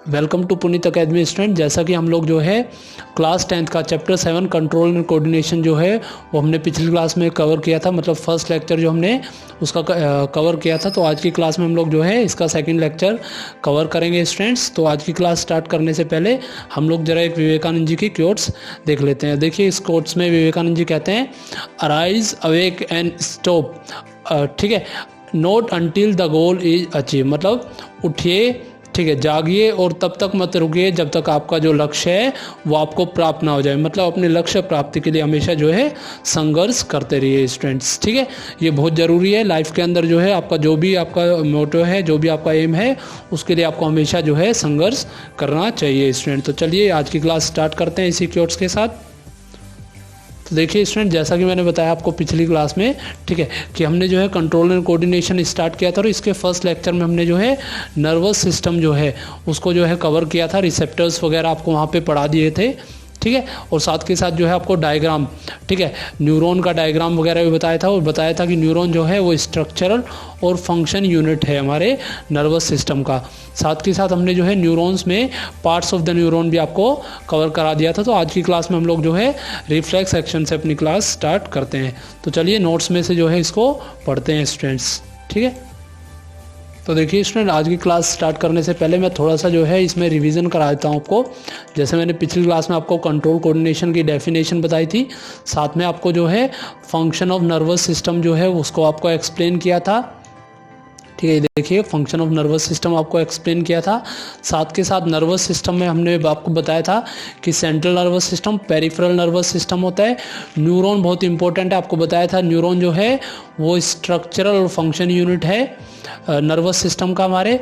Welcome to Puneet academy student. जैसा कि हम लोग जो है क्लास 10th का चैप्टर 7 कंट्रोल एंड कोऑर्डिनेशन जो है वो हमने पिछली क्लास में कवर किया था, मतलब फर्स्ट लेक्चर जो हमने उसका कवर किया था। तो आज की क्लास में हम लोग जो है इसका सेकंड लेक्चर कवर करेंगे स्टूडेंट्स। तो आज की क्लास स्टार्ट करने से पहले हम लोग जरा एक विवेकानंद जी की क्योट्स देख लेते हैं। देखिए, इस कोट्स में विवेकानंद जी कहते हैं, अराइज अवेक एंड स्टॉप, ठीक है, not until the goal is achieve, मतलब उठिए, ठीक है, जागिए और तब तक मत रुकिए जब तक आपका जो लक्ष्य है वो आपको प्राप्त ना हो जाए। मतलब अपने लक्ष्य प्राप्ति के लिए हमेशा जो है संघर्ष करते रहिए स्टूडेंट्स, ठीक है। ये बहुत ज़रूरी है लाइफ के अंदर। जो है आपका जो भी आपका मोटो है, जो भी आपका एम है, उसके लिए आपको हमेशा जो है संघर्ष करना चाहिए स्टूडेंट। तो चलिए आज की क्लास स्टार्ट करते हैं इसी क्योट्स के साथ। तो देखिए स्टूडेंट, जैसा कि मैंने बताया आपको पिछली क्लास में, ठीक है, कि हमने जो है कंट्रोल एंड कोऑर्डिनेशन स्टार्ट किया था और इसके फर्स्ट लेक्चर में हमने जो है नर्वस सिस्टम जो है उसको जो है कवर किया था। रिसेप्टर्स वगैरह आपको वहाँ पे पढ़ा दिए थे, ठीक है, और साथ के साथ जो है आपको डायग्राम, ठीक है, न्यूरॉन का डायग्राम वगैरह भी बताया था और बताया था कि न्यूरॉन जो है वो स्ट्रक्चरल और फंक्शन यूनिट है हमारे नर्वस सिस्टम का। साथ के साथ हमने जो है न्यूरॉन्स में पार्ट्स ऑफ द न्यूरॉन भी आपको कवर करा दिया था। तो आज की क्लास में हम लोग जो है रिफ्लेक्स एक्शन से अपनी क्लास स्टार्ट करते हैं। तो चलिए नोट्स में से जो है इसको पढ़ते हैं स्टूडेंट्स, ठीक है। तो देखिए स्टूडेंट, आज की क्लास स्टार्ट करने से पहले मैं थोड़ा सा जो है इसमें रिवीजन करा देता हूँ आपको। जैसे मैंने पिछली क्लास में आपको कंट्रोल कोऑर्डिनेशन की डेफिनेशन बताई थी, साथ में आपको जो है फंक्शन ऑफ नर्वस सिस्टम जो है उसको आपको एक्सप्लेन किया था, ठीक है। देखिए, फंक्शन ऑफ नर्वस सिस्टम आपको एक्सप्लेन किया था। साथ के साथ नर्वस सिस्टम में हमने आपको बताया था कि central nervous system, peripheral nervous system होता है। न्यूरॉन बहुत इंपॉर्टेंट है, आपको बताया था न्यूरॉन जो है वो स्ट्रक्चरल और फंक्शन यूनिट है नर्वस सिस्टम का हमारे,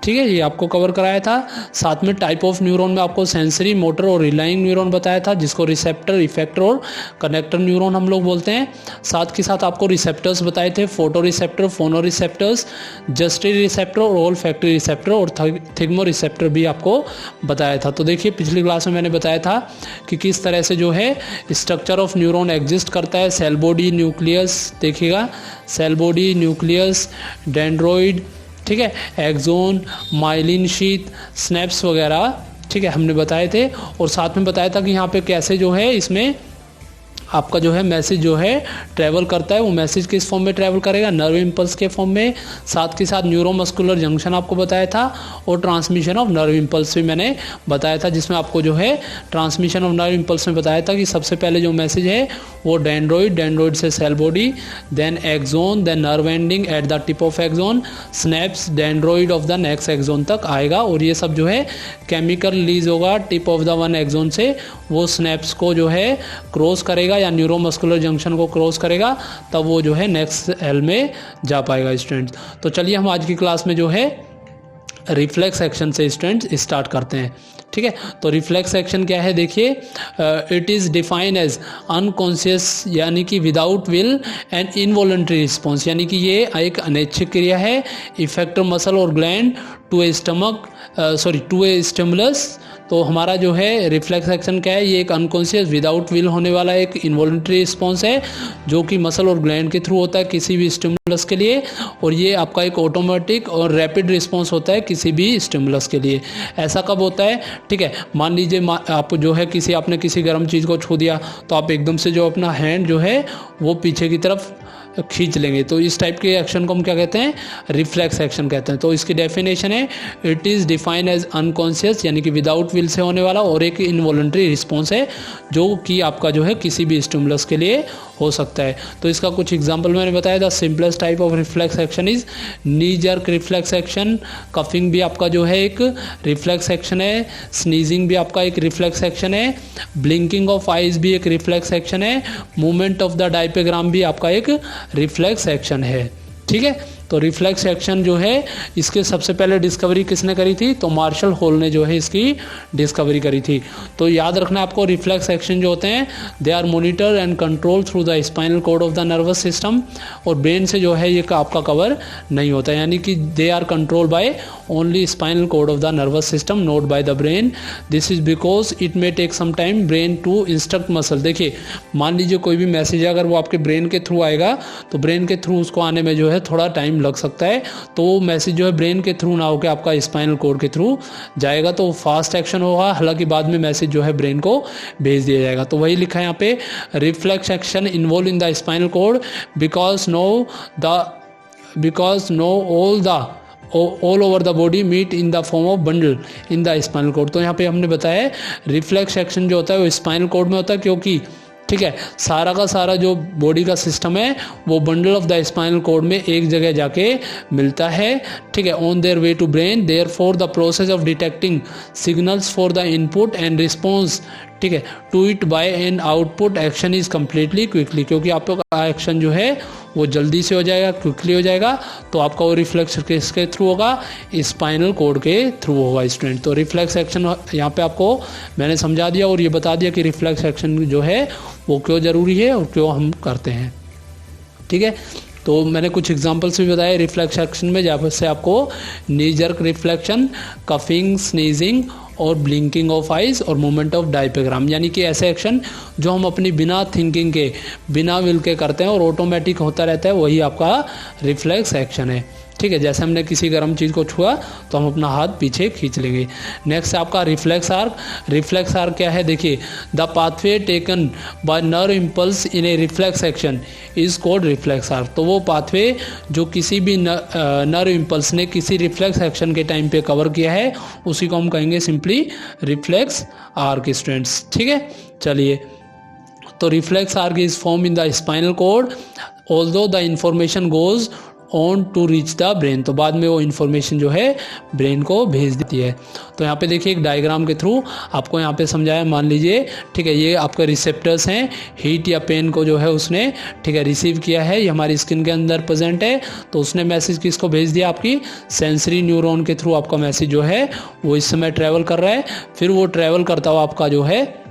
ठीक है, ये आपको कवर कराया था। साथ में टाइप ऑफ न्यूरॉन में आपको सेंसरी, मोटर और रिलाइंग न्यूरॉन बताया था, जिसको रिसेप्टर, इफेक्टर और कनेक्टर न्यूरॉन हम लोग बोलते हैं। साथ के साथ आपको रिसेप्टर्स बताए थे, फोटो रिसेप्टर, फोनो रिसेप्टर्स, जस्टरी रिसेप्टर और ओल फैक्ट्री रिसेप्टर और थिग्मो रिसेप्टर भी आपको बताया था। तो देखिए, पिछली क्लास में मैंने बताया था कि किस तरह से जो है स्ट्रक्चर ऑफ न्यूरॉन एग्जिस्ट करता है। सेल बॉडी, न्यूक्लियस, देखिएगा, सेल बॉडी, न्यूक्लियस, डेंड्रॉइड, ठीक है, एक्सोन, माइलिन शीथ, स्नैप्स वगैरह, ठीक है, हमने बताए थे। और साथ में बताया था कि यहाँ पे कैसे जो है इसमें आपका जो है मैसेज जो है ट्रैवल करता है। वो मैसेज किस फॉर्म में ट्रैवल करेगा? नर्व इम्पल्स के फॉर्म में। साथ के साथ न्यूरोमस्कुलर जंक्शन आपको बताया था और ट्रांसमिशन ऑफ नर्व इम्पल्स भी मैंने बताया था, जिसमें आपको जो है ट्रांसमिशन ऑफ नर्व इम्पल्स में बताया था कि सबसे पहले जो मैसेज है वो डेंड्रॉइड, डेंड्रॉइड से cell body, then axon, then nerve ending at the tip of axon, synapse, dendroid of the next axon तक आएगा। और ये सब जो है केमिकल रिलीज होगा tip of the one axon से, वो स्नैप्स को जो है क्रॉस करेगा या न्यूरोमस्कुलर जंक्शन को क्रॉस करेगा, तब वो जो है नेक्स्ट सेल में जा पाएगा स्टूडेंट्स। तो चलिए हम आज की क्लास में जो है रिफ्लेक्स एक्शन से स्टूडेंट्स स्टार्ट करते हैं, ठीक है। तो रिफ्लेक्स एक्शन क्या है? देखिए, it is define as unconscious, यानी कि without will and involuntary response, यानी कि ये एक अनैच्छिक क्रिया है। इफेक्टर मसल और ग्लैंड टू ए स्टिमुलस। तो हमारा जो है रिफ्लेक्स एक्शन क्या है? ये एक अनकॉन्शियस, विदाउट विल होने वाला एक इनवॉलंटरी रिस्पॉन्स है, जो कि मसल और ग्लैंड के थ्रू होता है किसी भी स्टिमुलस के लिए। और ये आपका एक ऑटोमेटिक और रैपिड रिस्पॉन्स होता है किसी भी स्टिमुलस के लिए। ऐसा कब होता है? ठीक है, मान लीजिए आप जो है आपने किसी गर्म चीज़ को छू दिया, तो आप एकदम से जो अपना हैंड जो है वो पीछे की तरफ खींच लेंगे। तो इस टाइप के एक्शन को हम क्या कहते हैं? रिफ्लेक्स एक्शन कहते हैं। तो इसकी डेफिनेशन है, it is defined as unconscious, यानी कि विदाउट विल से होने वाला, और एक इनवॉलंटरी रिस्पॉन्स है जो कि आपका जो है किसी भी स्टिमुलस के लिए हो सकता है। तो इसका कुछ एग्जांपल मैंने बताया था। Simplest type of reflex action is knee jerk reflex action, coughing भी आपका जो है एक रिफ्लेक्स एक्शन है, स्नीजिंग भी आपका एक रिफ्लेक्स एक्शन है, ब्लिंकिंग ऑफ आइज भी एक रिफ्लेक्स एक्शन है, मूवमेंट ऑफ द डायपेग्राम भी आपका एक रिफ्लेक्स एक्शन है, ठीक है। तो रिफ्लेक्स एक्शन जो है इसके सबसे पहले डिस्कवरी किसने करी थी? तो मार्शल हॉल ने जो है इसकी डिस्कवरी करी थी। तो याद रखना आपको, रिफ्लेक्स एक्शन जो होते हैं they are monitor and control through the spinal cord of the nervous system, और ब्रेन से जो है ये आपका कवर नहीं होता, यानी कि they are control by only spinal cord of the nervous system, not by the brain. This is because it may take some time brain to instruct muscle. देखिए, मान लीजिए कोई भी मैसेज अगर वो आपके ब्रेन के थ्रू आएगा, तो ब्रेन के थ्रू उसको आने में जो है थोड़ा टाइम टाइम लग सकता है, तो वो मैसेज जो है ब्रेन के थ्रू ना होकर आपका स्पाइनल कॉर्ड के थ्रू जाएगा, तो फास्ट एक्शन होगा, हालांकि बाद में मैसेज जो है ब्रेन को भेज दिया जाएगा। तो वही लिखा है यहाँ पे, reflex action involve in the spinal cord because no all over the body meet in the form of bundle in the spinal cord. तो यहाँ पे हमने बताया रिफ्लेक्स एक्शन जो होता है वो स्पाइनल कॉर्ड में होता है, क्योंकि ठीक है सारा का सारा जो बॉडी का सिस्टम है वो bundle of the spinal cord में एक जगह जाके मिलता है, ठीक है, on their way to brain. Therefore the process of detecting signals for the input and response, ठीक है, to it by an output action is completely quickly, क्योंकि आपका एक्शन जो है वो जल्दी से हो जाएगा, क्विकली हो जाएगा, तो आपका वो रिफ्लेक्स किसके थ्रू होगा, स्पाइनल कॉर्ड के थ्रू होगा स्टूडेंट। तो रिफ्लेक्स एक्शन यहाँ पे आपको मैंने समझा दिया और ये बता दिया कि रिफ्लेक्स एक्शन जो है वो क्यों ज़रूरी है और क्यों हम करते हैं, ठीक है। तो मैंने कुछ एग्जांपल्स भी बताए रिफ्लेक्स एक्शन में, जहाँ से आपको नी जर्क रिफ्लेक्शन, कफिंग, स्नीजिंग और ब्लिंकिंग ऑफ आइज और मूवमेंट ऑफ डायपेग्राम, यानी कि ऐसे एक्शन जो हम अपनी बिना थिंकिंग के, बिना विल के करते हैं और ऑटोमेटिक होता रहता है, वही आपका रिफ्लेक्स एक्शन है, ठीक है। जैसे हमने किसी गर्म चीज़ को छुआ तो हम अपना हाथ पीछे खींच लेंगे। नेक्स्ट आपका रिफ्लेक्स आर्क। रिफ्लेक्स आर्क क्या है, देखिए, the pathway taken by nerve impulse in A reflex action is called reflex arc. तो वो पाथवे जो किसी भी नर्व इम्पल्स ने किसी रिफ्लेक्स एक्शन के टाइम पे कवर किया है उसी को हम कहेंगे सिंपली रिफ्लेक्स आर्क स्टूडेंट्स, ठीक है। चलिए, तो reflex arc is form in the spinal cord although the information goes on to reach the brain. तो बाद में वो इन्फॉर्मेशन जो है ब्रेन को भेज देती है। तो यहाँ पे देखिए एक डायग्राम के थ्रू आपको यहाँ पे समझाया, मान लीजिए, ठीक है, ये आपके रिसेप्टर्स हैं, हीट या पेन को जो है उसने, ठीक है, रिसीव किया है, ये हमारी स्किन के अंदर प्रेजेंट है, तो उसने मैसेज किसको भेज दिया, आपकी सेंसरी न्यूरॉन के थ्रू आपका मैसेज जो है वो इस समय ट्रैवल कर रहा है। फिर वो ट्रैवल करता हुआ आपका जो है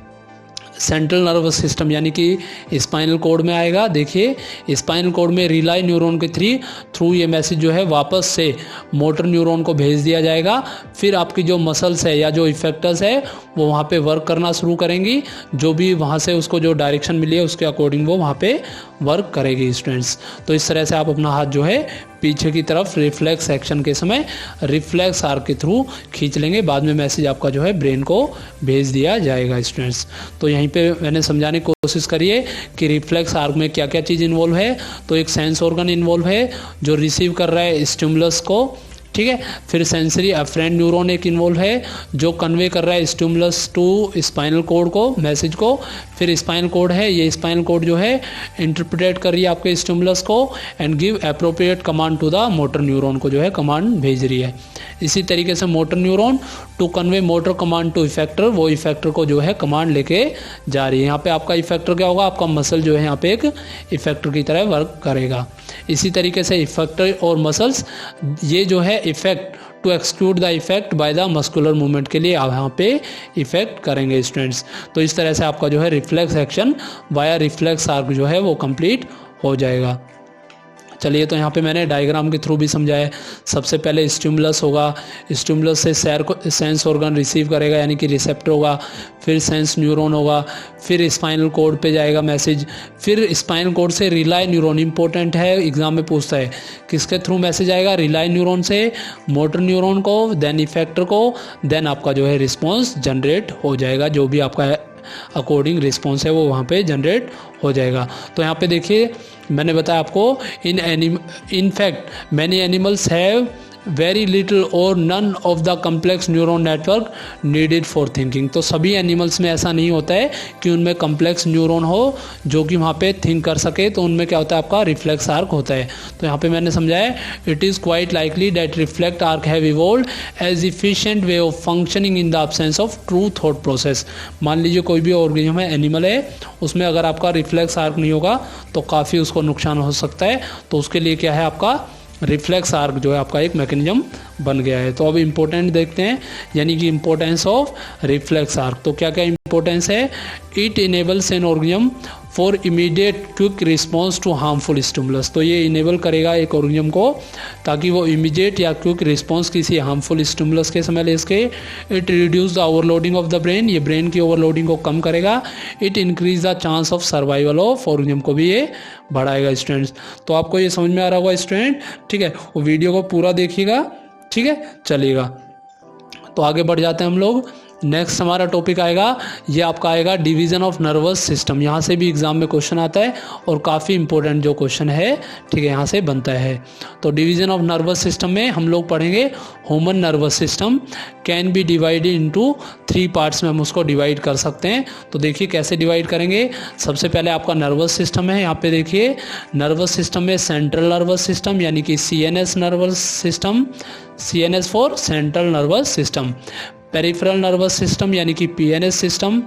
सेंट्रल नर्वस सिस्टम यानी कि स्पाइनल कॉर्ड में आएगा। देखिए स्पाइनल कॉर्ड में रिलाई न्यूरॉन के थ्रू ये मैसेज जो है वापस से मोटर न्यूरॉन को भेज दिया जाएगा। फिर आपकी जो मसल्स है या जो इफेक्टर्स है वो वहाँ पे वर्क करना शुरू करेंगी, जो भी वहाँ से उसको जो डायरेक्शन मिली है उसके अकॉर्डिंग वो वहाँ पे वर्क करेगी स्टूडेंट्स। तो इस तरह से आप अपना हाथ जो है पीछे की तरफ रिफ्लेक्स एक्शन के समय रिफ्लेक्स आर्क के थ्रू खींच लेंगे, बाद में मैसेज आपका जो है ब्रेन को भेज दिया जाएगा स्टूडेंट्स। तो यहीं पे मैंने समझाने की कोशिश करी है कि रिफ्लेक्स आर्क में क्या क्या चीज़ इन्वॉल्व है। तो एक सेंस ऑर्गन इन्वॉल्व है जो रिसीव कर रहा है स्टिमुलस को, ठीक है। फिर सेंसरी अफरेंट न्यूरॉन एक इन्वॉल्व है जो कन्वे कर रहा है स्टिमुलस टू स्पाइनल कॉर्ड को, मैसेज को। फिर स्पाइनल कॉर्ड है, ये स्पाइनल कॉर्ड जो है इंटरप्रेट कर रही है आपके स्टिमुलस को and give appropriate command to the motor neuron को जो है कमांड भेज रही है। इसी तरीके से motor neuron to convey motor command to effector, वो इफेक्टर को जो है कमांड लेके जा रही है। यहाँ पे आपका इफेक्टर क्या होगा, आपका मसल जो है यहाँ पे एक इफेक्टर की तरह वर्क करेगा। इसी तरीके से इफेक्टर और मसल्स ये जो है effect to exclude the effect by the muscular movement के लिए आप यहाँ पे इफेक्ट करेंगे स्टूडेंट्स। तो इस तरह से आपका जो है reflex action via reflex arc जो है वो कंप्लीट हो जाएगा। चलिए, तो यहाँ पे मैंने डायग्राम के थ्रू भी समझाया। सबसे पहले स्टिमुलस होगा, स्टिमुलस से सेंस ऑर्गन रिसीव करेगा यानी कि रिसेप्टर होगा, फिर सेंस न्यूरॉन होगा, फिर स्पाइनल कॉर्ड पे जाएगा मैसेज, फिर स्पाइनल कॉर्ड से रिलाई न्यूरॉन, इंपॉर्टेंट है एग्जाम में पूछता है किसके थ्रू मैसेज आएगा, रिलाई न्यूरॉन से मोटर न्यूरॉन को, देन इफेक्टर को, देन आपका जो है रिस्पॉन्स जनरेट हो जाएगा, जो भी आपका अकॉर्डिंग रिस्पॉन्स है वो वहाँ पे जनरेट हो जाएगा। तो यहाँ पे देखिए मैंने बताया आपको in fact many animals have very little or none of the complex neuron network needed for thinking. तो सभी एनिमल्स में ऐसा नहीं होता है कि उनमें कम्प्लेक्स न्यूरॉन हो जो कि वहाँ पे थिंक कर सके, तो उनमें क्या होता है आपका रिफ्लेक्स आर्क होता है। तो यहाँ पे मैंने समझाया it is quite likely that reflect arc have evolved as efficient way of functioning in the absence of true thought process. मान लीजिए कोई भी ऑर्गेनिज्म है, एनिमल है, उसमें अगर आपका रिफ्लेक्स आर्क नहीं होगा तो काफ़ी उसको नुकसान हो सकता है। तो उसके लिए क्या है आपका रिफ्लेक्स आर्क जो है आपका एक मैकेनिज्म बन गया है। तो अब इम्पोर्टेंट देखते हैं, यानी कि इम्पोर्टेंस ऑफ रिफ्लेक्स आर्क। तो क्या क्या इम्पोर्टेंस है, it enables an organism for immediate quick response to harmful stimulus. तो ये इनेबल करेगा एक ऑर्गेनिज्म को ताकि वो इमीडिएट या क्विक रिस्पॉन्स किसी हार्मफुल स्टिमुलस के समय ले सके। It reduce the overloading of the brain, ये ब्रेन की ओवरलोडिंग को कम करेगा। It increase the chance of survival of organism को भी ये बढ़ाएगा स्टूडेंट्स। तो आपको ये समझ में आ रहा होगा स्टूडेंट, ठीक है। वो वीडियो को पूरा देखिएगा, ठीक है, चलिएगा। तो आगे बढ़ जाते हैं हम लोग। नेक्स्ट हमारा टॉपिक आएगा, ये आपका आएगा डिवीज़न ऑफ नर्वस सिस्टम। यहाँ से भी एग्जाम में क्वेश्चन आता है और काफ़ी इंपॉर्टेंट जो क्वेश्चन है, ठीक है, यहाँ से बनता है। तो डिवीज़न ऑफ नर्वस सिस्टम में हम लोग पढ़ेंगे human nervous system can be divided into 3 parts में हम उसको डिवाइड कर सकते हैं। तो देखिए कैसे डिवाइड करेंगे। सबसे पहले आपका नर्वस सिस्टम है, यहाँ पे देखिए नर्वस सिस्टम में सेंट्रल नर्वस सिस्टम यानी कि CNS nervous system, CNS for central nervous system, peripheral nervous system यानी कि PNS सिस्टम,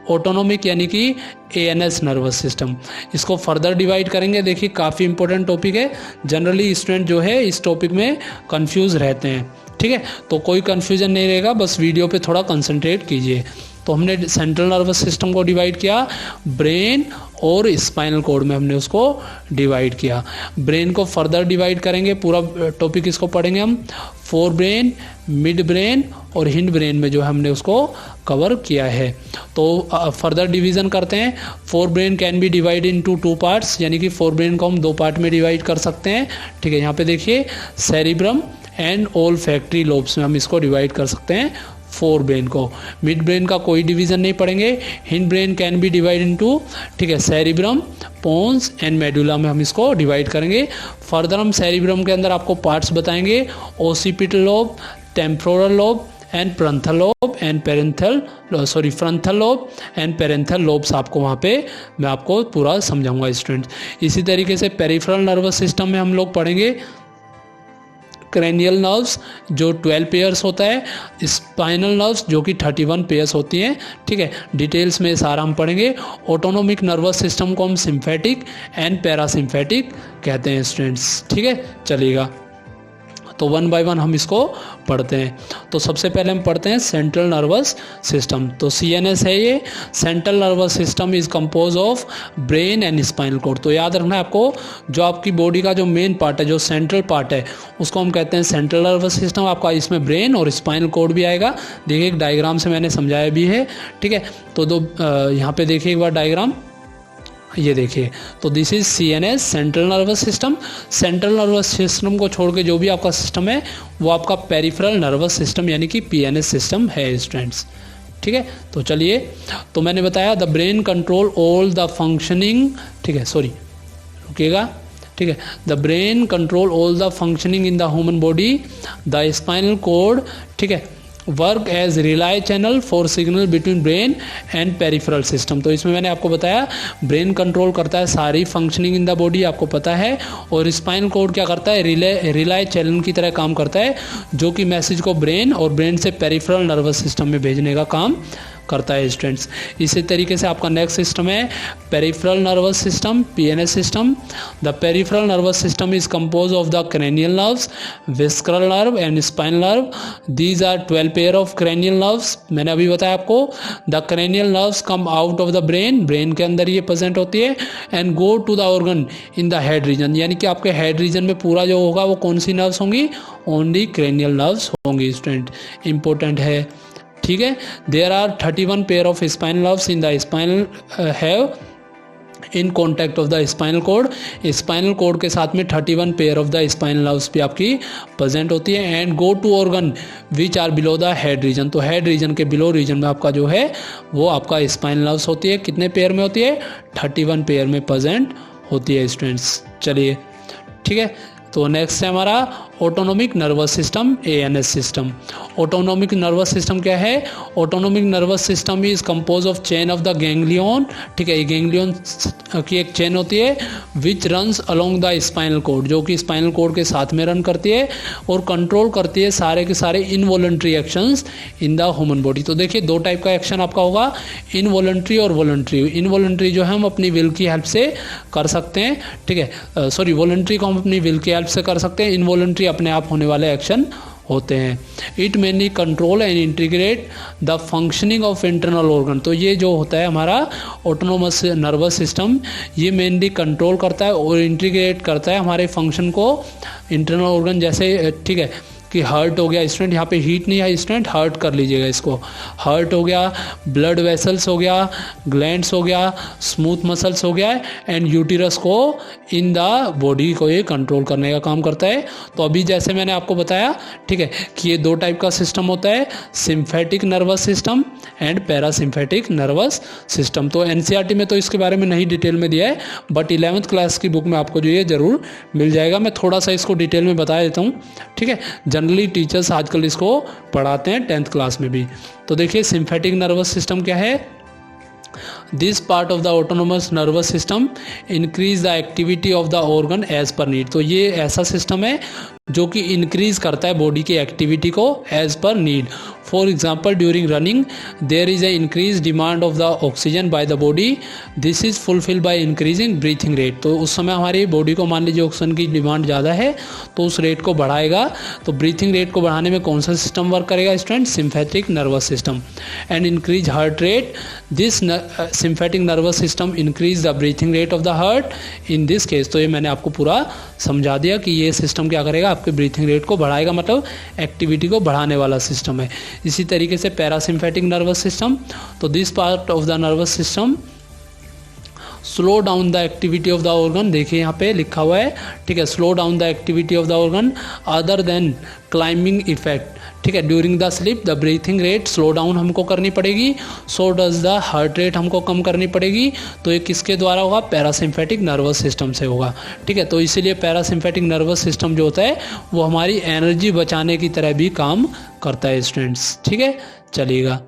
ऑटोनोमिक यानी कि ANS नर्वस सिस्टम। इसको फर्दर डिवाइड करेंगे। देखिए काफ़ी इंपॉर्टेंट टॉपिक है, जनरली स्टूडेंट जो है इस टॉपिक में कंफ्यूज रहते हैं, ठीक है। तो कोई कंफ्यूजन नहीं रहेगा, बस वीडियो पे थोड़ा कंसंट्रेट कीजिए। तो हमने सेंट्रल नर्वस सिस्टम को डिवाइड किया ब्रेन और स्पाइनल कॉर्ड में, हमने उसको डिवाइड किया। ब्रेन को फर्दर डिवाइड करेंगे, पूरा टॉपिक इसको पढ़ेंगे हम। फोर ब्रेन, मिड ब्रेन और हिंड ब्रेन में जो है हमने उसको कवर किया है। तो फर्दर डिवीज़न करते हैं। Fore brain can be divide into 2 parts, यानी कि फोर ब्रेन को हम 2 पार्ट में डिवाइड कर सकते हैं, ठीक है। यहाँ पे देखिए सेरिब्रम एंड ओल्फैक्टरी लोब्स में हम इसको डिवाइड कर सकते हैं फोर ब्रेन को। मिड ब्रेन का कोई डिवीजन नहीं पढ़ेंगे। Hind brain can be divide into, ठीक है, सेरिब्रम, पोन्स एंड मेडुला में हम इसको डिवाइड करेंगे। फर्दर हम सेरिब्रम के अंदर आपको पार्ट्स बताएंगे, occipital lobe, temporal lobe and frontal lobe and frontal lobe and parietal lobes आपको वहाँ पे मैं आपको पूरा समझाऊंगा स्टूडेंट। इसी तरीके से पेरिफेरल नर्वस सिस्टम में हम लोग पढ़ेंगे क्रेनियल नर्व्स जो 12 पेयर्स होता है, स्पाइनल नर्व्स जो कि 31 पेयर्स होती हैं, ठीक है। डिटेल्स में सारा हम पढ़ेंगे। ऑटोनोमिक नर्वस सिस्टम को हम सिम्फेटिक एंड पैरासिम्फेटिक कहते हैं स्टूडेंट्स, ठीक है, चलिएगा। तो 1 बाय 1 हम इसको पढ़ते हैं। तो सबसे पहले हम पढ़ते हैं सेंट्रल नर्वस सिस्टम। तो CNS है ये। Central nervous system is compose of brain and spinal cord. तो याद रखना है आपको, जो आपकी बॉडी का जो मेन पार्ट है, जो सेंट्रल पार्ट है, उसको हम कहते हैं सेंट्रल नर्वस सिस्टम। आपका इसमें ब्रेन और स्पाइनल कॉर्ड भी आएगा। देखिए एक डायग्राम से मैंने समझाया भी है, ठीक है। तो यहाँ पे देखिए एक बार डायग्राम, ये देखिए। तो this is CNS central nervous system. Central nervous system को छोड़ के जो भी आपका सिस्टम है वो आपका पेरिफेरल नर्वस सिस्टम यानी कि PNS सिस्टम है स्टूडेंट्स, ठीक है। तो चलिए, तो मैंने बताया the brain control all the functioning, ठीक है, सॉरी रुकिएगा, ठीक है। The brain control all the functioning in the human body, the spinal cord, ठीक है, work as relay channel for signal between brain and peripheral system. तो इसमें मैंने आपको बताया ब्रेन कंट्रोल करता है सारी फंक्शनिंग इन द बॉडी, आपको पता है। और स्पाइनल कॉर्ड क्या करता है, रिलाई चैनल की तरह काम करता है, जो कि मैसेज को ब्रेन और ब्रेन से पेरिफेरल नर्वस सिस्टम में भेजने का काम करता है स्टूडेंट्स। इसी तरीके से आपका नेक्स्ट सिस्टम है peripheral nervous system, PNS system. The peripheral nervous system is compose of the cranial nerves, visceral nerve and spinal nerve. These are 12 pair of cranial nerves. मैंने अभी बताया आपको, the cranial nerves come out of the brain, brain के अंदर ये present होती है, and go to the organ in the head region. यानी कि आपके हेड रीजन में पूरा जो होगा वो कौन सी नर्व्स होंगी, ओनली क्रेनियल नर्व्स होंगी स्टूडेंट, इंपॉर्टेंट है, ठीक है। There are 31 pair of spinal nerves in the spinal have in contact of the spinal cord. Spinal cord के साथ में 31 pair of the spinal nerves भी आपकी प्रेजेंट होती है, and go to organ which are below the head region. Head हेड रीजन के बिलो रीजन में आपका जो है वो आपका स्पाइनल नर्व्स होती है। कितने पेयर में होती है, 31 पेयर में प्रेजेंट होती है स्टूडेंट्स, चलिए, ठीक है। तो नेक्स्ट है हमारा autonomic nervous system, ANS system. Autonomic nervous system क्या है, autonomic nervous system is compose of chain of the ganglion, ठीक है। गैंग्लियन की एक चेन होती है which runs along the spinal cord, जो कि स्पाइनल कॉर्ड के साथ में रन करती है और कंट्रोल करती है सारे के सारे involuntary actions in the human body. तो देखिए 2 टाइप का एक्शन आपका होगा, इनवॉलंटरी और वॉलंटरी। इनवॉलंटरी जो है हम अपनी विल की हेल्प से कर सकते हैं, ठीक है, सॉरी, वॉलंटरी को हम अपनी विल की हेल्प से कर सकते हैं, इनवॉलंटरी अपने आप होने वाले एक्शन होते हैं। It mainly control and integrate the functioning of internal organ. तो ये जो होता है हमारा ऑटोनोमस नर्वस सिस्टम, ये मेनली कंट्रोल करता है और इंटीग्रेट करता है हमारे फंक्शन को इंटरनल ऑर्गन, जैसे ठीक है कि हार्ट हो गया स्टूडेंट, यहाँ पे हीट नहीं है स्टूडेंट, हार्ट कर लीजिएगा इसको। हार्ट हो गया, ब्लड वेसल्स हो गया, ग्लैंड्स हो गया, स्मूथ मसल्स हो गया एंड यूटिरस को इन द बॉडी को ये कंट्रोल करने का काम करता है। तो अभी जैसे मैंने आपको बताया ठीक है कि ये दो टाइप का सिस्टम होता है, sympathetic nervous system and parasympathetic nervous system. तो एनसीईआरटी में तो इसके बारे में नहीं डिटेल में दिया है, बट 11th क्लास की बुक में आपको जो ये ज़रूर मिल जाएगा। मैं थोड़ा सा इसको डिटेल में बता देता हूँ ठीक है। जनरली टीचर्स आजकल इसको पढ़ाते हैं 10th क्लास में भी। तो देखिए सिम्फेटिक नर्वस सिस्टम क्या है। This part of the autonomous nervous system increase the activity of the organ as per need. तो ये ऐसा सिस्टम है जो कि इंक्रीज करता है बॉडी की एक्टिविटी को as per need. For example during running there is a increase demand of the oxygen by the body, this is fulfil by increasing breathing rate. तो उस समय हमारी बॉडी को मान लीजिए ऑक्सीजन की डिमांड ज़्यादा है तो उस रेट को बढ़ाएगा। तो ब्रीथिंग रेट को बढ़ाने में कौन सा सिस्टम वर्क करेगा student, sympathetic nervous system. And increase heart rate, this sympathetic nervous system increase the breathing rate of the heart in this case. तो ये मैंने आपको पूरा समझा दिया कि ये सिस्टम क्या करेगा, आपके ब्रीथिंग रेट को बढ़ाएगा, मतलब एक्टिविटी को बढ़ाने वाला सिस्टम है। इसी तरीके से पैरासिम्फेटिक नर्वस सिस्टम, तो this part of the nervous system slow down the activity of the organ. देखिए यहाँ पे लिखा हुआ है ठीक है, slow down the activity of the organ other than climbing effect ठीक है। During the sleep the breathing rate slow down हमको करनी पड़ेगी, so does the heart rate हमको कम करनी पड़ेगी। तो ये किसके द्वारा होगा, पैरासिम्फेटिक नर्वस सिस्टम से होगा ठीक है। तो इसीलिए पैरासिम्फेटिक नर्वस सिस्टम जो होता है वो हमारी एनर्जी बचाने की तरह भी काम करता है स्टूडेंट्स ठीक है। चलिएगा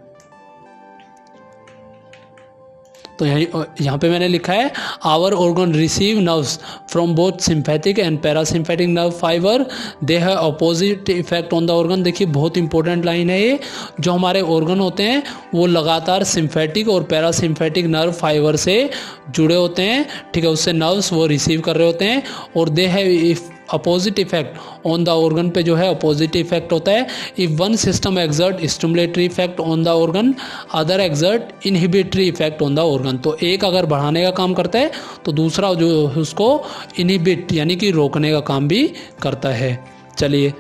तो यहाँ पे मैंने लिखा है our organ receive nerves from both sympathetic and parasympathetic nerve fibre, they have opposite effect on the organ. देखिए बहुत इंपॉर्टेंट लाइन है ये, जो हमारे ऑर्गन होते हैं वो लगातार सिम्फेटिक और पैरासिम्फेटिक नर्व फाइबर से जुड़े होते हैं ठीक है, उससे नर्व्स वो रिसीव कर रहे होते हैं और दे have opposite effect on the organ पे जो है अपोजिट इफेक्ट होता है। If one system exert stimulatory effect on the organ, other exert inhibitory effect on the organ. तो एक अगर बढ़ाने का काम करता है तो दूसरा जो उसको इनहिबिट यानी कि रोकने का काम भी करता है। चलिए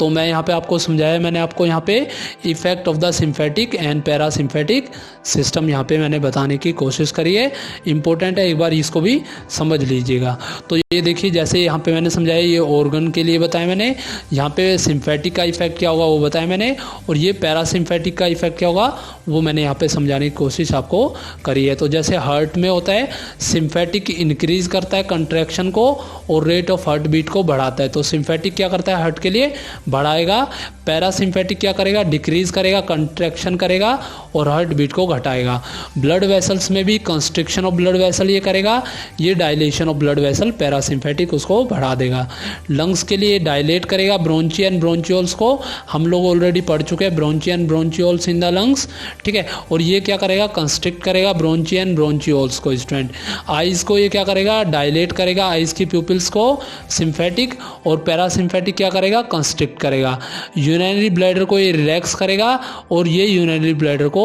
तो मैं यहाँ पे आपको समझाया, मैंने आपको यहाँ पे effect of the sympathetic and parasympathetic system यहाँ पे मैंने बताने की कोशिश करी है। इंपॉर्टेंट है, एक बार इसको भी समझ लीजिएगा। तो ये देखिए जैसे यहाँ पे मैंने समझाया, ये ऑर्गन के लिए बताया मैंने, यहाँ पे सिम्फेटिक का इफेक्ट क्या होगा वो बताया मैंने, और ये पैरासिम्फेटिक का इफेक्ट क्या होगा वो मैंने यहाँ पे समझाने की कोशिश आपको करी है। तो जैसे हार्ट में होता है, सिम्फेटिक इंक्रीज करता है कंट्रैक्शन को और रेट ऑफ हार्ट बीट को बढ़ाता है। तो सिम्फेटिक क्या करता है, हार्ट के लिए बढ़ाएगा, पैरासिम्फेटिक क्या करेगा, डिक्रीज करेगा, कंट्रैक्शन करेगा और हार्ट बीट को घटाएगा। ब्लड वेसल्स में भी कंस्ट्रिक्शन ऑफ ब्लड वेसल ये करेगा, ये डायलेशन ऑफ ब्लड वेसल पैरासिम्फेटिक उसको बढ़ा देगा। लंग्स के लिए डायलेट करेगा, ब्रोंची एंड ब्रोंचियोल्स को हम लोग ऑलरेडी पढ़ चुके हैं, bronchi and bronchioles in the lungs ठीक है। और ये क्या करेगा, कंस्ट्रिक्ट करेगा ब्रोंची एंड ब्रोंचियोल्स को स्टूडेंट। आइज को ये क्या करेगा, डायलेट करेगा आइज की प्यूपिल्स को सिम्फेटिक, और पैरासिम्फेटिक क्या करेगा, कंस्ट्रिक्ट करेगा। यूरिनरी ब्लैडर को ये रिलैक्स करेगा और ये यूरिनरी ब्लैडर को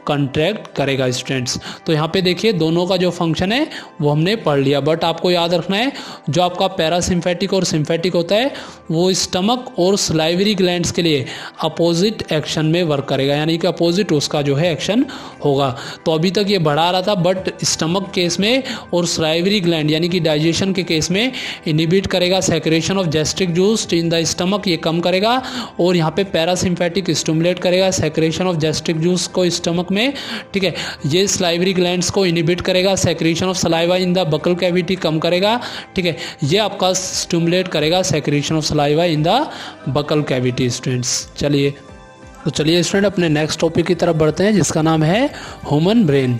कंट्रैक्ट करेगा स्टूडेंट्स। तो यहाँ पे देखिए दोनों का जो फंक्शन है वो हमने पढ़ लिया, बट आपको याद रखना है जो आपका पैरासिम्फेटिक और सिम्फेटिक होता है वो स्टमक और सलाइवरी ग्लैंड्स के लिए अपोजिट एक्शन में वर्क करेगा, यानी कि अपोजिट उसका जो है एक्शन होगा। तो अभी तक ये बढ़ा रहा था, बट स्टमक केस में और सलाइवरी ग्लैंड यानी कि डाइजेशन के केस में इनहिबिट करेगा secretion of gastric juice in the stomach, ये कम करेगा। और यहाँ पे पैरासिम्फेटिक स्टिमुलेट करेगा सेक्रेशन ऑफ गैस्ट्रिक जूस को स्टमक में ठीक है। ये सलाइवरी ग्लैंड्स को इनहिबिट करेगा, secretion of saliva in the buccal cavity कम करेगा ठीक है। ये आपका स्टिमुलेट करेगा secretion of saliva in the buccal cavity students. चलिए स्टूडेंट अपने नेक्स्ट टॉपिक की तरफ बढ़ते हैं जिसका नाम है ह्यूमन ब्रेन।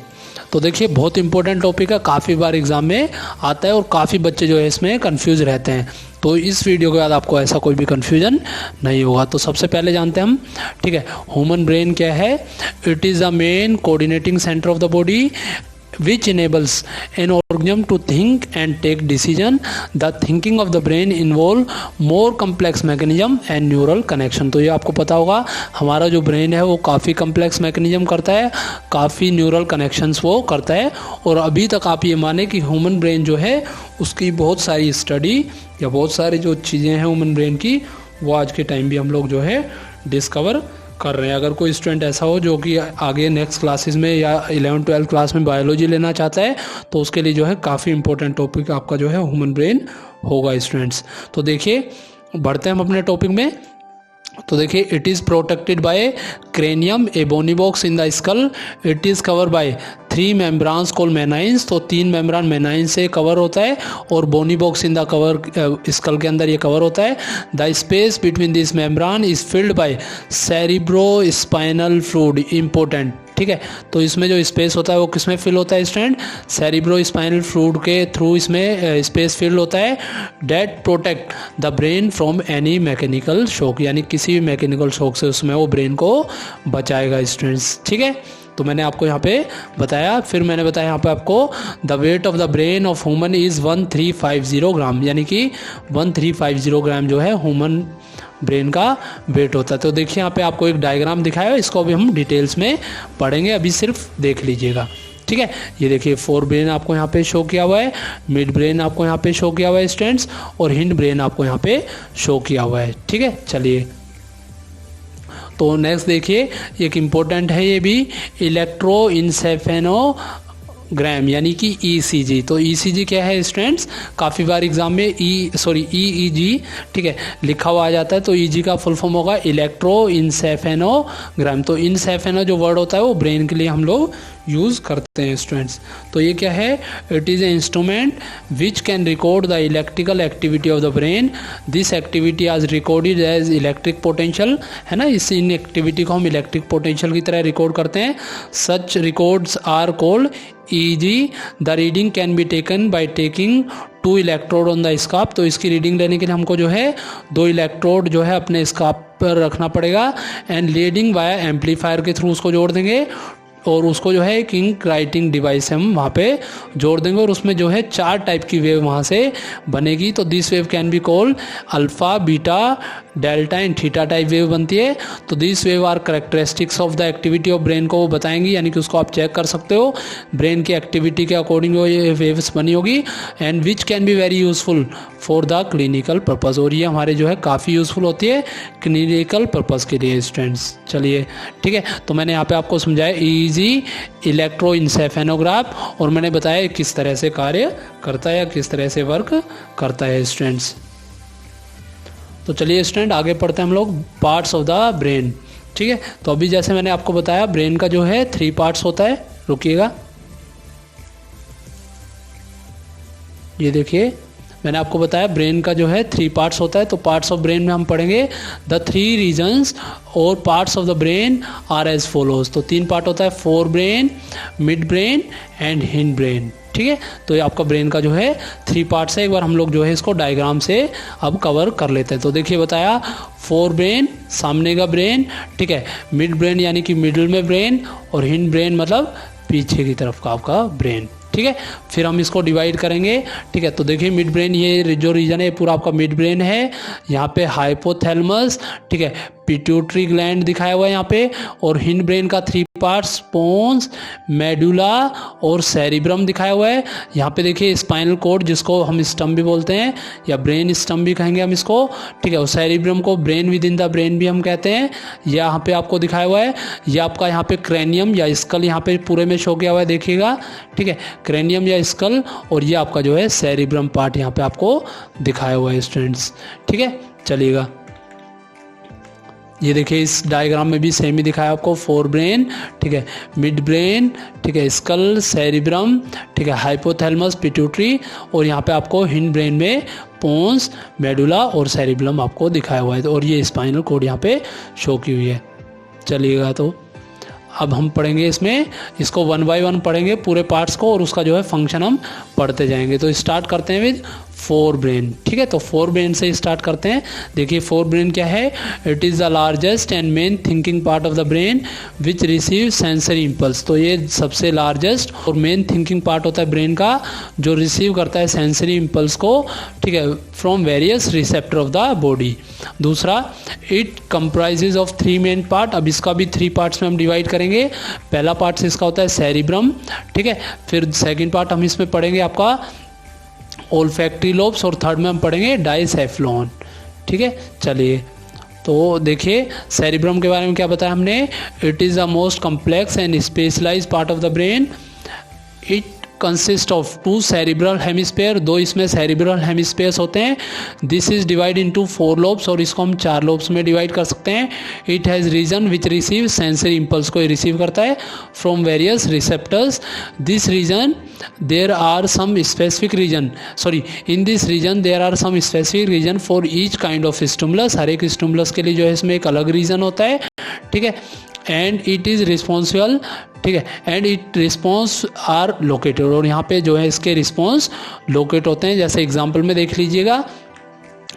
तो देखिए बहुत इंपॉर्टेंट टॉपिक है, काफ़ी बार एग्जाम में आता है और काफ़ी बच्चे जो है इसमें कंफ्यूज रहते हैं। तो इस वीडियो के बाद आपको ऐसा कोई भी कन्फ्यूजन नहीं होगा। तो सबसे पहले जानते हैं हम ठीक है ह्यूमन ब्रेन क्या है। It is the main coordinating centre of the body which enables an organism to think and take decision. The thinking of the brain involve more complex mechanism and neural connection. तो ये आपको पता होगा हमारा जो brain है वो काफ़ी कम्प्लेक्स मैकेनिज्म करता है, काफ़ी न्यूरल कनेक्शंस वो करता है। और अभी तक आप ये माने कि ह्यूमन ब्रेन जो है उसकी बहुत सारी स्टडी या बहुत सारी जो चीज़ें हैं ह्यूमन ब्रेन की वो आज के टाइम भी हम लोग जो है डिस्कवर कर रहे हैं। अगर कोई स्टूडेंट ऐसा हो जो कि आगे नेक्स्ट क्लासेस में या 11th-12th क्लास में बायोलॉजी लेना चाहता है तो उसके लिए जो है काफ़ी इंपॉर्टेंट टॉपिक आपका जो है ह्यूमन ब्रेन होगा स्टूडेंट्स। तो देखिए बढ़ते हैं हम अपने टॉपिक में। तो देखिए it is protected by cranium, a bony box in the skull, it is cover by 3 membranes call meninges. तो 3 मेम्ब्रान मेनाइन से कवर होता है और bony box in the cover skull के अंदर ये कवर होता है। The space between this membrane is filled by cerebrospinal fluid, important, ठीक है। तो इसमें जो स्पेस होता है वो किसमें फिल होता है स्टूडेंट, सेरिब्रो स्पाइनल फ्लूइड के थ्रू इसमें स्पेस फिल होता है। That protect the brain from any mechanical shock, यानी किसी भी मैकेनिकल शॉक से उसमें वो ब्रेन को बचाएगा स्टूडेंट्स, ठीक है। तो मैंने आपको यहाँ पे बताया, फिर मैंने बताया यहाँ पे आपको the weight of the brain of human is 1350 ग्राम, यानी कि 1350 ग्राम जो है ह्यूमन ब्रेन का वेट होता है। तो देखिए यहाँ पे आपको एक डायग्राम दिखाया है, इसको अभी हम डिटेल्स में पढ़ेंगे, अभी सिर्फ देख लीजिएगा, ठीक है। ये देखिए फोर ब्रेन आपको यहाँ पे शो किया हुआ है, मिड ब्रेन आपको यहाँ पे शो किया हुआ है स्टूडेंट्स, और हिंड ब्रेन आपको यहाँ पे शो किया हुआ है, ठीक है। चलिए तो नेक्स्ट देखिए एक इम्पोर्टेंट है ये भी, इलेक्ट्रोइंसेफेनोग्राम यानी कि ECG। तो ECG क्या है स्टूडेंट्स, काफ़ी बार एग्जाम में EEG, ठीक है, लिखा हुआ आ जाता है। तो EG का फुल फॉर्म होगा इलेक्ट्रोइंसेफेनोग्राम। तो इनसेफेनो जो वर्ड होता है वो ब्रेन के लिए हम लोग यूज़ करते हैं स्टूडेंट्स। तो ये क्या है, it is A instrument which can record the electrical activity of the brain. This activity आज रिकॉर्डेड एज इलेक्ट्रिक पोटेंशियल, है ना, इस इन एक्टिविटी को हम इलेक्ट्रिक पोटेंशियल की तरह रिकॉर्ड करते हैं। Such records are called EEG। The reading can be taken by taking 2 electrode on the scalp. तो इसकी रीडिंग लेने के लिए हमको जो है 2 इलेक्ट्रोड जो है अपने स्कार्प पर रखना पड़ेगा, एंड लीडिंग वाया एम्पलीफायर के थ्रू उसको जोड़ देंगे, और उसको जो है एक इंक राइटिंग डिवाइस हम वहाँ पे जोड़ देंगे, और उसमें जो है 4 टाइप की वेव वहाँ से बनेगी। तो this wave can be called alpha, beta, delta and theta type wave बनती है। तो this wave are characteristics of the activity of brain को वो बताएंगी, यानी कि उसको आप चेक कर सकते हो ब्रेन की एक्टिविटी के अकॉर्डिंग वो ये वेव्स बनी होगी, and which can be very useful for the clinical purpose. और ये हमारे जो है काफ़ी यूज़फुल होती है क्लिनिकल पर्पज़ के लिए स्टूडेंट्स। चलिए ठीक है, तो मैंने यहाँ पे आपको समझाया EEG इलेक्ट्रोइंसेफेनोग्राफ, और मैंने बताया किस तरह से कार्य करता है या किस तरह से वर्क करता है स्टूडेंट्स। तो चलिए स्टूडेंट आगे पढ़ते हैं हम लोग पार्ट्स ऑफ द ब्रेन, ठीक है। तो अभी जैसे मैंने आपको बताया ब्रेन का जो है 3 पार्ट्स होता है, रुकिएगा, ये देखिए मैंने आपको बताया ब्रेन का जो है 3 पार्ट्स होता है। तो पार्ट्स ऑफ ब्रेन में हम पढ़ेंगे द 3 रीजन्स, और parts of the brain are as follows. तो 3 पार्ट होता है, forebrain, midbrain and hindbrain, ठीक है। तो ये आपका ब्रेन का जो है 3 पार्ट्स है। एक बार हम लोग जो है इसको डायग्राम से अब कवर कर लेते हैं। तो देखिए बताया फोर ब्रेन सामने का ब्रेन, ठीक है, मिड ब्रेन यानी कि मिडिल में ब्रेन, और हिंड ब्रेन मतलब पीछे की तरफ का आपका ब्रेन, ठीक है। फिर हम इसको डिवाइड करेंगे, ठीक है। तो देखिए मिड ब्रेन, ये जो रीजन है पूरा आपका मिड ब्रेन है। यहाँ पे हाइपोथैलेमस, ठीक है, पिट्यूटरी ग्लैंड दिखाया हुआ है यहाँ पे, और हिंड ब्रेन का 3 पार्ट्स पोन्स, मेडुला और सेरिब्रम दिखाया हुआ है। यहाँ पे देखिए स्पाइनल कॉर्ड जिसको हम स्टम भी बोलते हैं या ब्रेन स्टम भी कहेंगे हम इसको, ठीक है। और सेरिब्रम को brain with in the brain भी हम कहते हैं, यहाँ पे आपको दिखाया हुआ है। ये आपका यहाँ पे क्रेनियम या स्कल यहाँ पे पूरे में शो किया हुआ है, देखिएगा, ठीक है, क्रेनियम या स्कल, और ये आपका जो है सेरिब्रम पार्ट यहाँ पे आपको दिखाया हुआ है स्टूडेंट्स, ठीक है। चलिएगा ये देखिए इस डायग्राम में भी सेम ही दिखाया आपको, फोर ब्रेन, ठीक है, मिड ब्रेन, ठीक है, स्कल, सेरिब्रम, ठीक है, हाइपोथैलेमस, पिट्यूटरी, और यहाँ पे आपको हिंड ब्रेन में पोन्स, मेडुला और सेरिब्रम आपको दिखाया हुआ है, और ये स्पाइनल कॉर्ड यहाँ पे शो की हुई है। चलिएगा तो अब हम पढ़ेंगे इसमें, इसको 1 बाय 1 पढ़ेंगे पूरे पार्ट्स को, और उसका जो है फंक्शन हम पढ़ते जाएंगे। तो स्टार्ट करते हैं विद फोर ब्रेन। ठीक है, तो फोर ब्रेन से स्टार्ट करते हैं। देखिए फोर ब्रेन क्या है, it is the largest and main thinking part of the brain which receive sensory impulse. तो ये सबसे लार्जेस्ट और मेन थिंकिंग पार्ट होता है ब्रेन का, जो रिसीव करता है सेंसरी इम्पल्स को, ठीक है, from various receptor of the body. दूसरा, it comprises of three main part. अब इसका भी थ्री पार्ट्स में हम डिवाइड करेंगे। पहला पार्ट इसका होता है सेरिब्रम, ठीक है, फिर सेकंड पार्ट हम इसमें पढ़ेंगे आपका ओल्फैक्टरी लोब्स, और थर्ड में हम पढ़ेंगे डाइसेफ्लॉन। ठीक है, चलिए तो देखिए सेरिब्रम के बारे में क्या बताया हमने, it is the most complex and specialised part of the brain. It consist of two cerebral hemisphere, दो इसमें सेरिब्रल हेमिस्फेयर्स होते हैं। This is divide into four lobes, और इसको हम चार लोब्स में डिवाइड कर सकते हैं। It has region which receive sensory impulse को रिसीव करता है from various receptors. This region there are some specific region, sorry in this region there are some specific region for each kind of stimulus. हर एक stimulus के लिए जो है इसमें एक अलग रीजन होता है। ठीक है, एंड इट इज़ रिस्पॉन्सिबल, ठीक है, and it response are located, और यहाँ पे जो है इसके रिस्पॉन्स लोकेट होते हैं। जैसे एग्जांपल में देख लीजिएगा,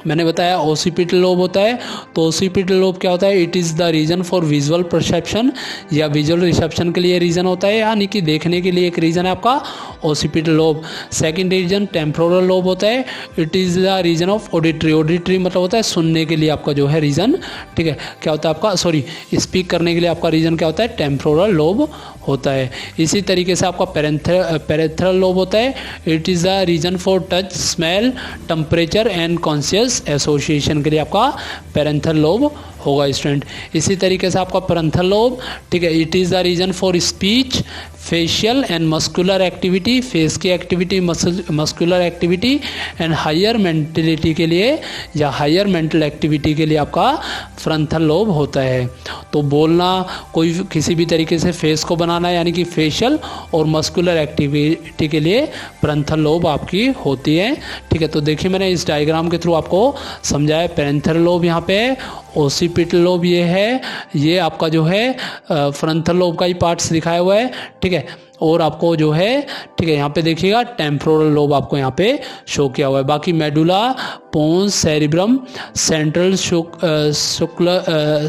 मैंने बताया ओसिपिटल लोब होता है, तो ओसिपिटल लोब क्या होता है, it is the region for visual perception या विजुअल रिसेप्शन के लिए रीजन होता है, यानी कि देखने के लिए एक रीजन है आपका occipital lobe. Second region temporal lobe होता है, it is the region of auditory. Auditory मतलब होता है सुनने के लिए आपका जो है रीजन, ठीक है, क्या होता है आपका, सॉरी स्पीक करने के लिए आपका रीजन क्या होता है, टेम्पोरल लोब होता है। इसी तरीके से आपका पेरेंथ्रल लोब होता है, it is the region for touch, smell, temperature and conscious association के लिए आपका पेरेंथल लोब होगा स्टूडेंट। इसी तरीके से आपका पेरेंथल लोब, ठीक है, it is the region for speech, facial and muscular activity, face की activity, muscular activity and higher mentality के लिए या हायर मेंटल एक्टिविटी के लिए आपका फ्रंटल लोब होता है। तो बोलना, कोई किसी भी तरीके से फेस को बनाना, यानी कि फेशियल और मस्कुलर एक्टिविटी के लिए फ्रंटल लोब आपकी होती है। ठीक है, तो देखिए मैंने इस डायग्राम के थ्रू आपको समझाया। पेरेंथल लोब यहाँ पे है, ओसिपिटल लोब ये है, ये आपका जो है फ्रंटल लोब का ही पार्ट्स दिखाया हुआ है। ठीक है, और आपको जो है, ठीक है, यहाँ पे देखिएगा टेम्पोरल लोब आपको यहाँ पे शो किया हुआ है। बाकी मेडुला, पोन्स, सेरिब्रम, सेंट्रल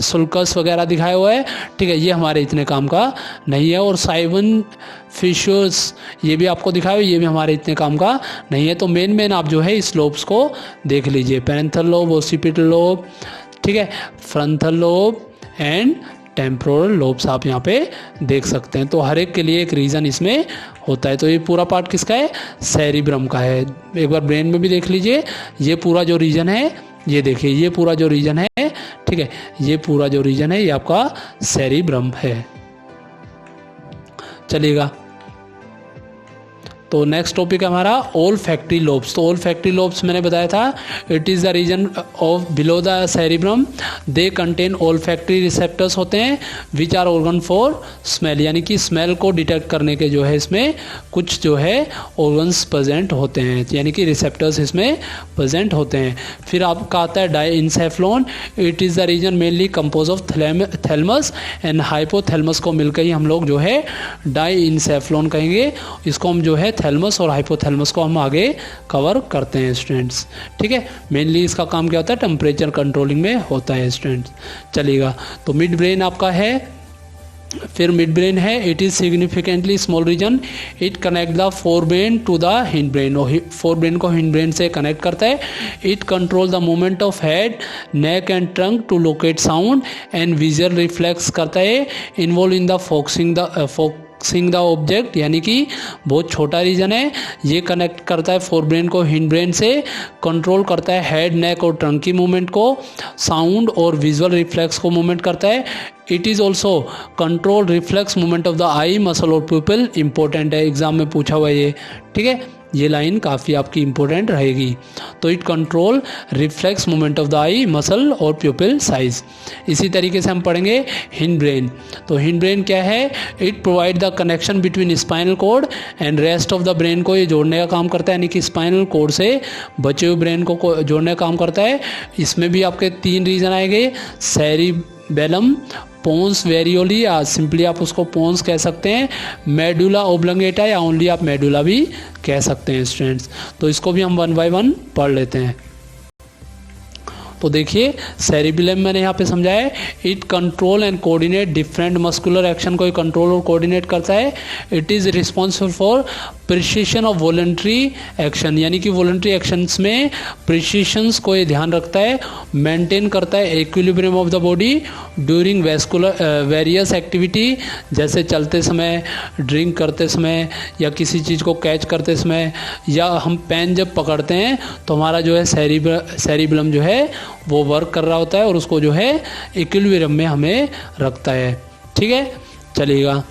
सुल्कस वगैरह दिखाया हुआ है। ठीक है, ये हमारे इतने काम का नहीं है। और साइवन फिशर्स ये भी आपको दिखाया हुआ है, ये भी हमारे इतने काम का नहीं है। तो मेन आप जो है इस लोब्स को देख लीजिए, पेरेंथल लोब, ओसिपिटल लोब, ठीक है, frontal lobe and temporal lobes आप यहाँ पे देख सकते हैं। तो हर एक के लिए एक रीज़न इसमें होता है। तो ये पूरा पार्ट किसका है, सेरिब्रम का है। एक बार ब्रेन में भी देख लीजिए, ये पूरा जो रीजन है, ये देखिए ये पूरा जो रीजन है, ठीक है, ये पूरा जो रीजन है ये आपका सेरिब्रम है। चलिएगा, तो नेक्स्ट टॉपिक है हमारा ओल्फैक्टरी लोब्स। तो ओल्फैक्टरी लोब्स मैंने बताया था, it is the region of below the cerebrum, they contain olfactory receptors होते हैं which are organ for smell, यानी कि स्मेल को डिटेक्ट करने के जो है इसमें कुछ जो है ऑर्गन्स प्रेजेंट होते हैं, यानी कि रिसेप्टर्स इसमें प्रेजेंट होते हैं। फिर आपका आता है diencephalon, it is the region mainly compose of thalamus and hypothalamus को मिलकर ही हम लोग जो है डाइंसेफ्लॉन कहेंगे। इसको हम जो है थैलमस और हाइपोथैलमस को हम आगे कवर करते हैं स्टूडेंट्स। ठीक है, मेनली इसका काम क्या होता है, टेम्परेचर कंट्रोलिंग में होता है स्टूडेंट्स। चलिएगा, तो मिड ब्रेन आपका है, फिर मिड ब्रेन है, it is significantly small region, it connect the forebrain to the hindbrain, और फोर ब्रेन को हिंड ब्रेन से कनेक्ट करता है। It control the movement of head, neck and trunk to locate sound and visual reflex करता है, involve in the focusing the object, यानी कि बहुत छोटा रीजन है। ये कनेक्ट करता है फोर ब्रेन को हिंड ब्रेन से, कंट्रोल करता है हेड, नेक और ट्रंक की मूवमेंट को, साउंड और विजुअल रिफ्लेक्स को मूवमेंट करता है। It is also control reflex movement of the eye, muscle और प्यूपिल। इंपॉर्टेंट है, एग्जाम में पूछा हुआ ये। ठीक है, ये लाइन काफ़ी आपकी इंपॉर्टेंट रहेगी। तो it control reflex movement of the eye, muscle और प्यूपिल साइज। इसी तरीके से हम पढ़ेंगे हिंड ब्रेन। तो हिंड ब्रेन क्या है, it provide the connection between spinal cord and rest of the brain को ये जोड़ने का काम करता है, यानी कि स्पाइनल कॉर्ड से बचे हुए ब्रेन को जोड़ने का काम करता है। इसमें भी आपके तीन रीजन आएंगे, बेलम, पोन्स वेरियोली या सिंपली आप उसको पोन्स कह सकते हैं, मेडुला ओब्लंगेटा या ओनली आप मेडुला भी कह सकते हैं स्टूडेंट्स। तो इसको भी हम वन बाय वन पढ़ लेते हैं। तो देखिए सेरिबेलम मैंने यहाँ पे समझाया है, it control and coordinate different muscular action को कंट्रोल और कोऑर्डिनेट करता है। It is responsible for precision of voluntary action, यानी कि वॉलंटरी एक्शंस में प्रिसिशंस को ये ध्यान रखता है, मेंटेन करता है equilibrium of the body during vascular various activity, जैसे चलते समय, ड्रिंक करते समय, या किसी चीज़ को कैच करते समय, या हम पेन जब पकड़ते हैं तो हमारा जो है सेरिबेलम जो है वो वर्क कर रहा होता है और उसको जो है इक्विलिब्रियम में हमें रखता है। ठीक है, चलिएगा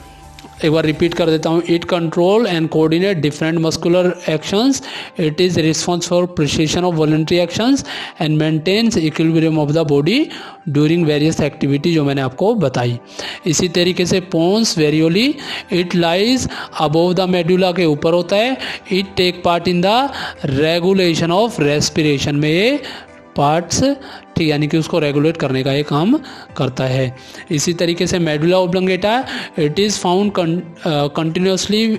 एक बार रिपीट कर देता हूँ। It control and coordinate different muscular actions, it is response for precision of voluntary actions and maintains equilibrium of the body during various activity, जो मैंने आपको बताई। इसी तरीके से pons varolii, it lies above the medulla, के ऊपर होता है। It take part in the regulation of respiration, में ये पार्ट्स, ठीक, यानी कि उसको रेगुलेट करने का ये काम करता है। इसी तरीके से medulla oblongata, it is found continuously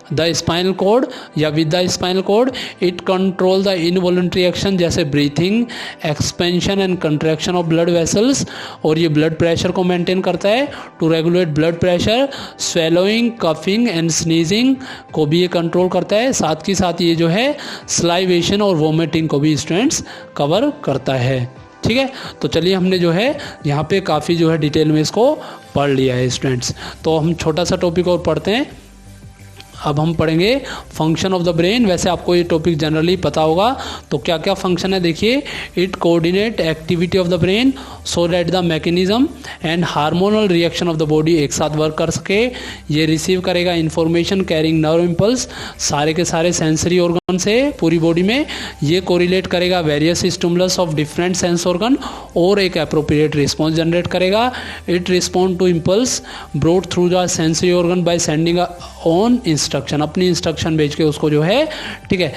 the spinal cord या with the spinal cord. It control the involuntary action, जैसे breathing, expansion and contraction of blood vessels, और ये ब्लड प्रेशर को मेंटेन करता है to regulate blood pressure. Swallowing, coughing and sneezing को भी ये कंट्रोल करता है। साथ ही साथ ये जो है स्लाइवेशन और वोमिटिंग को भी स्टूडेंट्स कवर करता है। ठीक है, तो चलिए हमने जो है यहाँ पे काफ़ी जो है डिटेल में इसको पढ़ लिया है स्टूडेंट्स। तो हम छोटा सा टॉपिक और पढ़ते हैं। अब हम पढ़ेंगे फंक्शन ऑफ द ब्रेन। वैसे आपको ये टॉपिक जनरली पता होगा, तो क्या क्या फंक्शन है देखिए। It coordinate activity of the brain so that the mechanism and hormonal reaction of the body एक साथ वर्क कर सके। ये रिसीव करेगा इंफॉर्मेशन कैरिंग नर्व इम्पल्स, सारे के सारे सेंसरी ऑर्गन से पूरी बॉडी में। ये कोरिलेट करेगा various stimulus of different sense organ और एक अप्रोप्रिएट रिस्पॉन्स जनरेट करेगा। It respond to impulse brought through the sensory organ by sending on instruction, अपनी इंस्ट्रक्शन भेज के उसको जो है, ठीक है,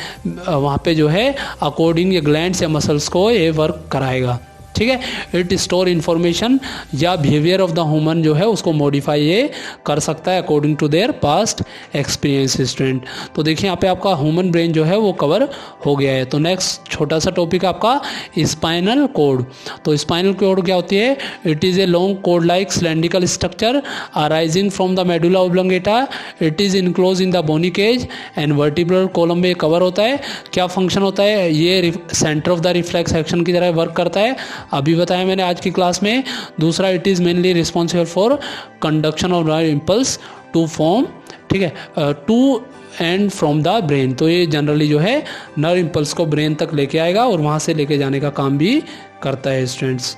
वहाँ पे जो है अकॉर्डिंग ये ग्लैंड्स या मसल्स को ये वर्क कराएगा। ठीक है, इट स्टोर इन्फॉर्मेशन या बिहेवियर ऑफ द ह्यूमन जो है उसको मॉडिफाई ये कर सकता है according to their past experience student. तो देखिए यहाँ पे आपका ह्यूमन ब्रेन जो है वो कवर हो गया है। तो नेक्स्ट छोटा सा टॉपिक आपका स्पाइनल कॉर्ड। तो स्पाइनल कॉर्ड क्या होती है? It is a long cord like cylindrical structure arising from the medulla oblongata. It is enclose in the bony cage and vertebral column में कवर होता है। क्या फंक्शन होता है? ये centre of the reflex action की तरह वर्क करता है, अभी बताया मैंने आज की क्लास में। दूसरा, it is mainly responsible for conduction of nerve impulse to form, ठीक है, to and from the brain. तो ये जनरली जो है नर्व इम्पल्स को ब्रेन तक लेके आएगा और वहाँ से लेके जाने का काम भी करता है स्टूडेंट्स।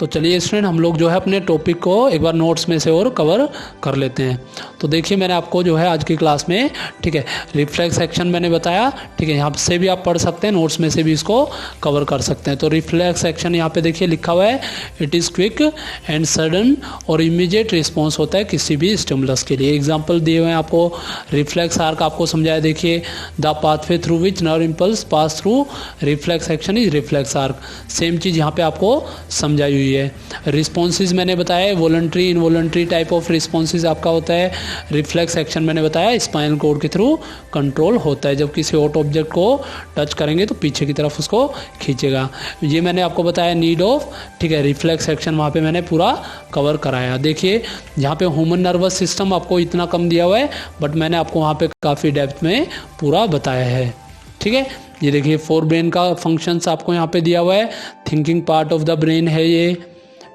तो चलिए स्टूडेंट हम लोग जो है अपने टॉपिक को एक बार नोट्स में से और कवर कर लेते हैं। तो देखिए मैंने आपको जो है आज की क्लास में, ठीक है, रिफ्लेक्स एक्शन मैंने बताया, ठीक है, यहाँ से भी आप पढ़ सकते हैं, नोट्स में से भी इसको कवर कर सकते हैं। तो रिफ्लेक्स एक्शन यहाँ पे देखिए लिखा हुआ है, it is quick and sudden और इमीडिएट रिस्पॉन्स होता है किसी भी स्टिमुलस के लिए। एग्जाम्पल दिए हुए हैं आपको, रिफ्लेक्स आर्क आपको समझाया, देखिए the pathway through which nerve impulse pass through reflex action is reflex arc. Same चीज़ यहाँ पे आपको समझाई हुई है। रिस्पॉन्सेज मैंने बताया, voluntary involuntary type of responses आपका होता है। रिफ्लेक्स एक्शन मैंने बताया स्पाइनल कॉर्ड के थ्रू कंट्रोल होता है, जब किसी हॉट ऑब्जेक्ट को टच करेंगे तो पीछे की तरफ उसको खींचेगा। ये मैंने आपको बताया नीड ऑफ, ठीक है, रिफ्लेक्स एक्शन वहाँ पे मैंने पूरा कवर कराया। देखिए यहाँ पे ह्यूमन नर्वस सिस्टम आपको इतना कम दिया हुआ है, बट मैंने आपको वहाँ पे काफ़ी डेप्थ में पूरा बताया है। ठीक है, ये देखिए फोर ब्रेन का फंक्शंस आपको यहाँ पे दिया हुआ है। Thinking part of the brain है ये,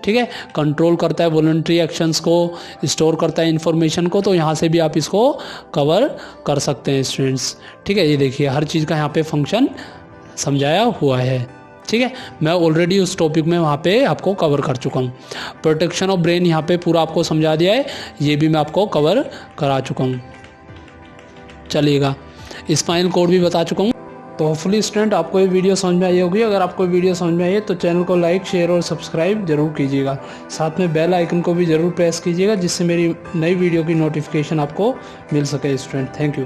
ठीक है, कंट्रोल करता है वॉलंटरी एक्शंस को, स्टोर करता है इन्फॉर्मेशन को। तो यहाँ से भी आप इसको कवर कर सकते हैं स्टूडेंट्स। ठीक है, ये देखिए हर चीज़ का यहाँ पे फंक्शन समझाया हुआ है। ठीक है, मैं ऑलरेडी उस टॉपिक में वहाँ पे आपको कवर कर चुका हूँ। प्रोटेक्शन ऑफ ब्रेन यहाँ पे पूरा आपको समझा दिया है, ये भी मैं आपको कवर करा चुका हूँ। चलिएगा, स्पाइनल कॉर्ड भी बता चुका हूँ। तो होपफुली स्टूडेंट आपको ये वीडियो समझ में आई होगी। अगर आपको वीडियो समझ में आई है तो चैनल को लाइक, शेयर और सब्सक्राइब जरूर कीजिएगा। साथ में बेल आइकन को भी ज़रूर प्रेस कीजिएगा, जिससे मेरी नई वीडियो की नोटिफिकेशन आपको मिल सके स्टूडेंट। Thank you.